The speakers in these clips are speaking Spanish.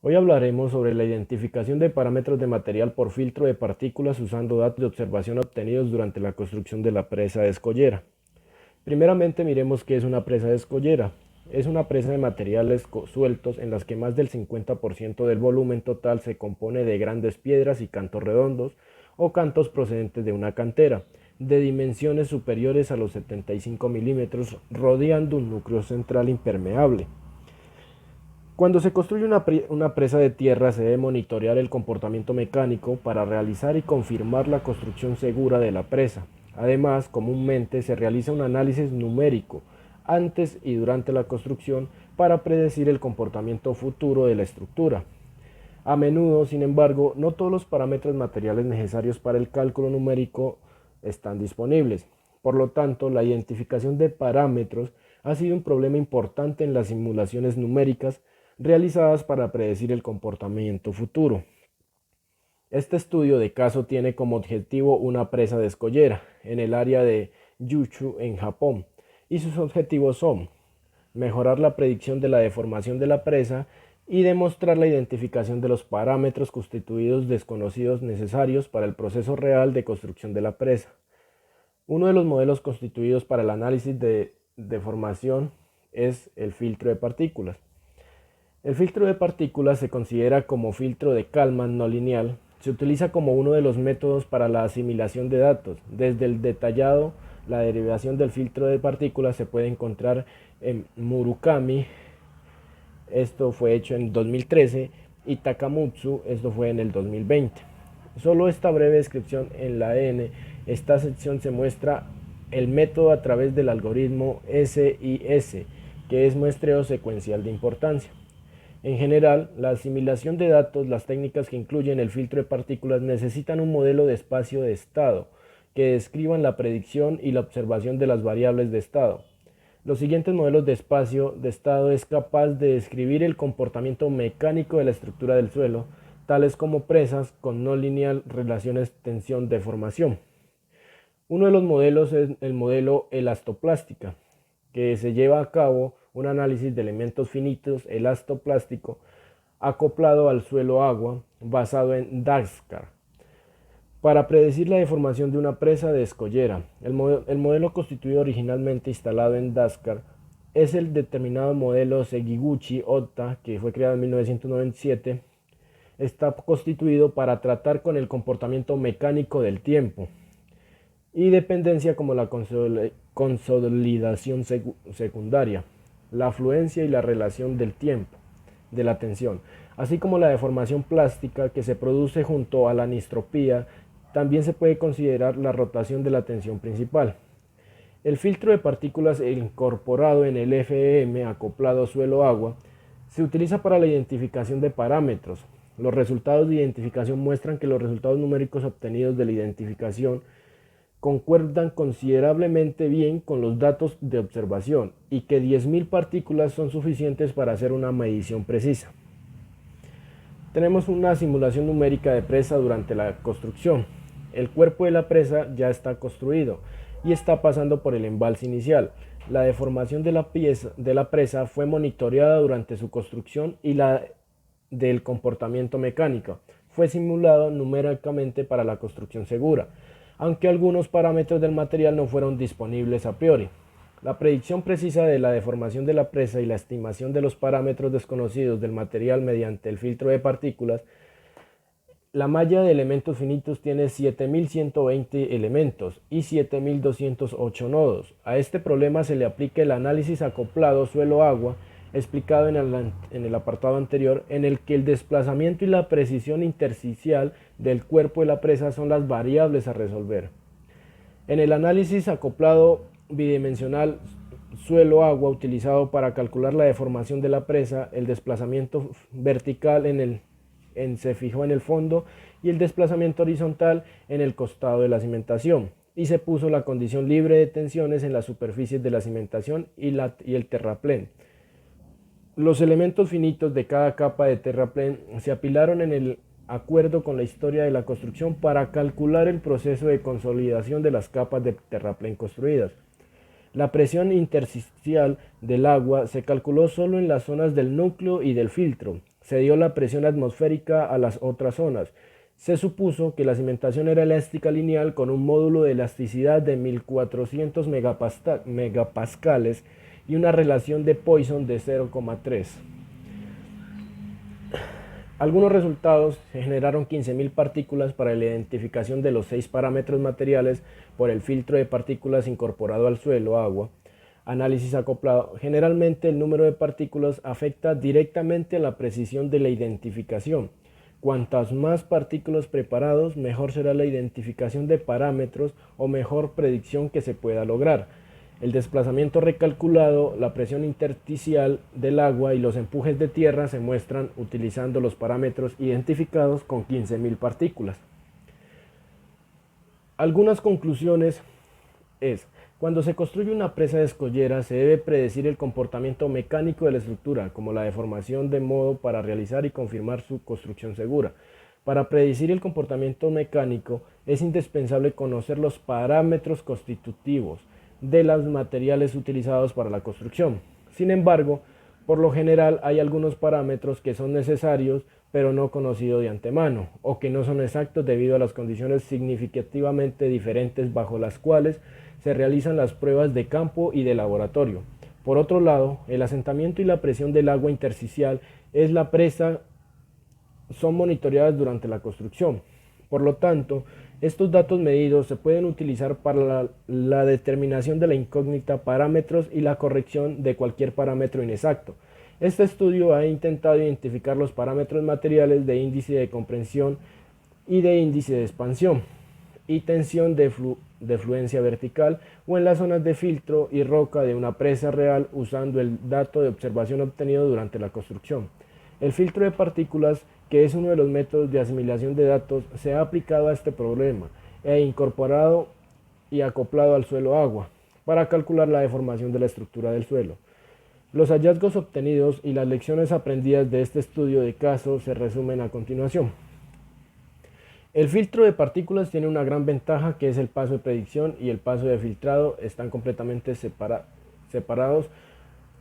Hoy hablaremos sobre la identificación de parámetros de material por filtro de partículas usando datos de observación obtenidos durante la construcción de la presa de escollera. Primeramente miremos qué es una presa de escollera. Es una presa de materiales sueltos en las que más del 50% del volumen total se compone de grandes piedras y cantos redondos o cantos procedentes de una cantera, de dimensiones superiores a los 75 milímetros, rodeando un núcleo central impermeable. Cuando se construye una presa de tierra se debe monitorear el comportamiento mecánico para realizar y confirmar la construcción segura de la presa. Además, comúnmente se realiza un análisis numérico antes y durante la construcción para predecir el comportamiento futuro de la estructura. A menudo, sin embargo, no todos los parámetros materiales necesarios para el cálculo numérico están disponibles. Por lo tanto, la identificación de parámetros ha sido un problema importante en las simulaciones numéricas realizadas para predecir el comportamiento futuro. Este estudio de caso tiene como objetivo una presa de escollera en el área de Kyushu en Japón, y sus objetivos son mejorar la predicción de la deformación de la presa y demostrar la identificación de los parámetros constituidos desconocidos necesarios para el proceso real de construcción de la presa. Uno de los modelos constituidos para el análisis de deformación es el filtro de partículas. El filtro de partículas se considera como filtro de Kalman no lineal. Se utiliza como uno de los métodos para la asimilación de datos. Desde el detallado, la derivación del filtro de partículas se puede encontrar en Murakami, esto fue hecho en 2013, y Takamutsu, esto fue en el 2020. Solo esta breve descripción en la N, esta sección se muestra el método a través del algoritmo SIS, que es muestreo secuencial de importancia. En general, la asimilación de datos, las técnicas que incluyen el filtro de partículas necesitan un modelo de espacio de estado que describan la predicción y la observación de las variables de estado. Los siguientes modelos de espacio de estado es capaz de describir el comportamiento mecánico de la estructura del suelo, tales como presas con no lineal relaciones tensión-deformación. Uno de los modelos es el modelo elastoplástica, que se lleva a cabo un análisis de elementos finitos elastoplástico acoplado al suelo agua basado en Daskar para predecir la deformación de una presa de escollera. El modelo constituido originalmente instalado en Daskar es el determinado modelo Sekiguchi-Ota, que fue creado en 1997. Está constituido para tratar con el comportamiento mecánico del tiempo y dependencia como la consolidación secundaria, la afluencia y la relación del tiempo, de la tensión, así como la deformación plástica que se produce junto a la anistropía. También se puede considerar la rotación de la tensión principal. El filtro de partículas incorporado en el FEM acoplado suelo-agua se utiliza para la identificación de parámetros. Los resultados de identificación muestran que los resultados numéricos obtenidos de la identificación concuerdan considerablemente bien con los datos de observación y que 10.000 partículas son suficientes para hacer una medición precisa. Tenemos una simulación numérica de presa durante la construcción. El cuerpo de la presa ya está construido y está pasando por el embalse inicial. La deformación de la presa fue monitoreada durante su construcción y la del comportamiento mecánico fue simulado numéricamente para la construcción segura, aunque algunos parámetros del material no fueron disponibles a priori. La predicción precisa de la deformación de la presa y la estimación de los parámetros desconocidos del material mediante el filtro de partículas. La malla de elementos finitos tiene 7120 elementos y 7208 nodos. A este problema se le aplica el análisis acoplado suelo-agua explicado en el apartado anterior, en el que el desplazamiento y la precisión intersticial del cuerpo de la presa son las variables a resolver. En el análisis acoplado bidimensional suelo-agua utilizado para calcular la deformación de la presa, el desplazamiento vertical se fijó en el fondo y el desplazamiento horizontal en el costado de la cimentación, y se puso la condición libre de tensiones en las superficies de la cimentación y el terraplén. Los elementos finitos de cada capa de terraplén se apilaron en el acuerdo con la historia de la construcción para calcular el proceso de consolidación de las capas de terraplén construidas. La presión intersticial del agua se calculó solo en las zonas del núcleo y del filtro. Se dio la presión atmosférica a las otras zonas. Se supuso que la cimentación era elástica lineal con un módulo de elasticidad de 1400 megapascales y una relación de Poisson de 0,3. Algunos resultados se generaron 15.000 partículas para la identificación de los 6 parámetros materiales por el filtro de partículas incorporado al suelo, agua. Análisis acoplado. Generalmente el número de partículas afecta directamente a la precisión de la identificación. Cuantas más partículas preparados, mejor será la identificación de parámetros o mejor predicción que se pueda lograr. El desplazamiento recalculado, la presión intersticial del agua y los empujes de tierra se muestran utilizando los parámetros identificados con 15.000 partículas. Algunas conclusiones es: cuando se construye una presa de escollera se debe predecir el comportamiento mecánico de la estructura, como la deformación, de modo para realizar y confirmar su construcción segura. Para predecir el comportamiento mecánico es indispensable conocer los parámetros constitutivos de los materiales utilizados para la construcción. Sin embargo, por lo general hay algunos parámetros que son necesarios pero no conocidos de antemano, o que no son exactos debido a las condiciones significativamente diferentes bajo las cuales se realizan las pruebas de campo y de laboratorio. Por otro lado, el asentamiento y la presión del agua intersticial es la presa son monitoreadas durante la construcción. Por lo tanto, estos datos medidos se pueden utilizar para la determinación de la incógnita, parámetros y la corrección de cualquier parámetro inexacto. Este estudio ha intentado identificar los parámetros materiales de índice de compresión y de índice de expansión y tensión de fluencia vertical o en las zonas de filtro y roca de una presa real usando el dato de observación obtenido durante la construcción. El filtro de partículas, que es uno de los métodos de asimilación de datos, se ha aplicado a este problema e incorporado y acoplado al suelo agua para calcular la deformación de la estructura del suelo. Los hallazgos obtenidos y las lecciones aprendidas de este estudio de caso se resumen a continuación. El filtro de partículas tiene una gran ventaja, que es el paso de predicción y el paso de filtrado están completamente separados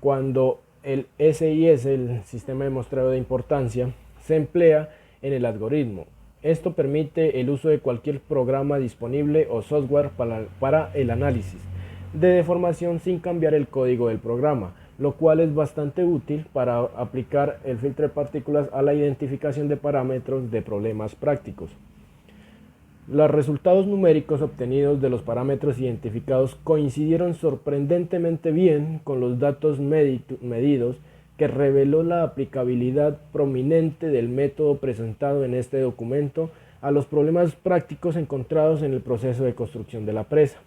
cuando el SIS, el sistema de muestreo de importancia, se emplea en el algoritmo. Esto permite el uso de cualquier programa disponible o software para el análisis de deformación sin cambiar el código del programa, lo cual es bastante útil para aplicar el filtro de partículas a la identificación de parámetros de problemas prácticos. Los resultados numéricos obtenidos de los parámetros identificados coincidieron sorprendentemente bien con los datos medidos, que reveló la aplicabilidad prominente del método presentado en este documento a los problemas prácticos encontrados en el proceso de construcción de la presa.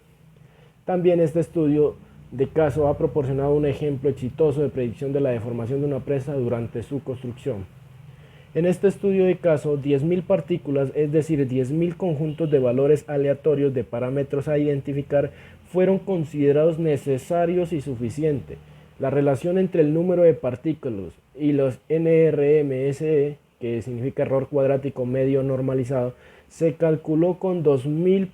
También este estudio de caso ha proporcionado un ejemplo exitoso de predicción de la deformación de una presa durante su construcción. En este estudio de caso, 10.000 partículas, es decir, 10.000 conjuntos de valores aleatorios de parámetros a identificar, fueron considerados necesarios y suficientes. La relación entre el número de partículas y los NRMSE, que significa error cuadrático medio normalizado, se calculó con 2.000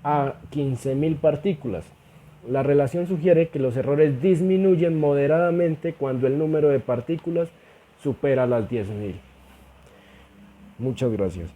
a 15.000 partículas. La relación sugiere que los errores disminuyen moderadamente cuando el número de partículas supera las 10.000. Muchas gracias.